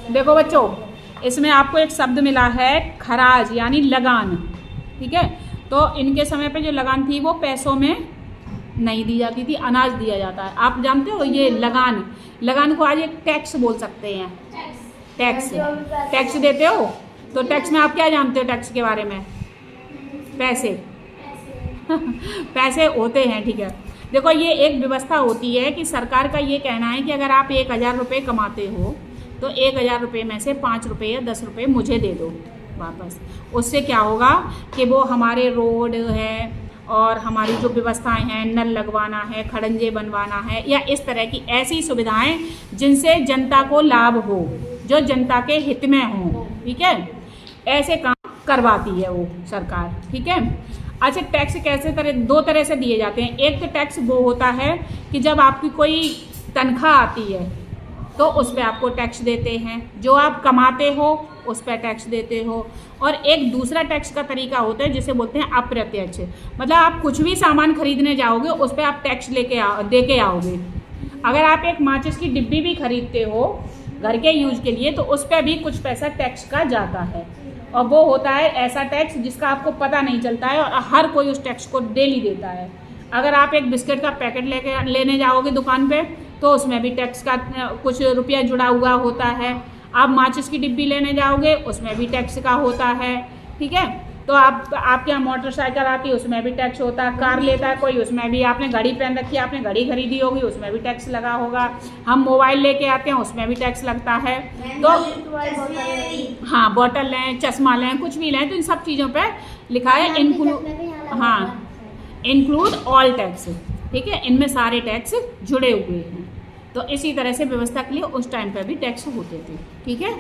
देखो बच्चों, इसमें आपको एक शब्द मिला है खराज यानी लगान। ठीक है, तो इनके समय पे जो लगान थी वो पैसों में नहीं दी जाती थी, अनाज दिया जाता है। आप जानते हो ये लगान, लगान को आज एक टैक्स बोल सकते हैं। टैक्स, टैक्स देते हो तो टैक्स में आप क्या जानते हो टैक्स के बारे में? पैसे पैसे होते हैं। ठीक है, देखो ये एक व्यवस्था होती है कि सरकार का ये कहना है कि अगर आप 1,000 रुपये कमाते हो तो 1,000 रुपये में से 5 रुपये या 10 रुपये मुझे दे दो वापस। उससे क्या होगा कि वो हमारे रोड है और हमारी जो व्यवस्थाएं हैं, नल लगवाना है, खड़ंजे बनवाना है, या इस तरह की ऐसी सुविधाएं जिनसे जनता को लाभ हो, जो जनता के हित में हो। ठीक है, ऐसे काम करवाती है वो सरकार। ठीक है, अच्छा टैक्स कैसे दो तरह से दिए जाते हैं। एक तो टैक्स वो होता है कि जब आपकी कोई तनख्वाह आती है तो उस पर आपको टैक्स देते हैं, जो आप कमाते हो उस पर टैक्स देते हो। और एक दूसरा टैक्स का तरीका होता है जिसे बोलते हैं अप्रत्यक्ष, मतलब आप कुछ भी सामान खरीदने जाओगे उस पर आप टैक्स दे के आओगे। अगर आप एक माचिस की डिब्बी भी खरीदते हो घर के यूज के लिए तो उस पर भी कुछ पैसा टैक्स का जाता है, और वो होता है ऐसा टैक्स जिसका आपको पता नहीं चलता है और हर कोई उस टैक्स को डेली देता है। अगर आप एक बिस्किट का पैकेट लेने जाओगे दुकान पे तो उसमें भी टैक्स का कुछ रुपया जुड़ा हुआ होता है। आप माचिस की डिब्बी लेने जाओगे उसमें भी टैक्स का होता है। ठीक है, तो आपके यहाँ मोटरसाइकिल आती है उसमें भी टैक्स होता है, कार लेता है कोई उसमें भी, आपने घड़ी पहन रखी है, आपने घड़ी खरीदी होगी उसमें भी टैक्स लगा होगा, हम मोबाइल लेके आते हैं उसमें भी टैक्स लगता है। तो हाँ, बोतल लें, चश्मा लें, कुछ भी लें तो इन सब चीज़ों पे लिखा है इंक्लूड ऑल टैक्स। ठीक है, इनमें सारे टैक्स जुड़े हुए हैं। तो इसी तरह से व्यवस्था के लिए उस टाइम पे भी टैक्स होते थे। ठीक है।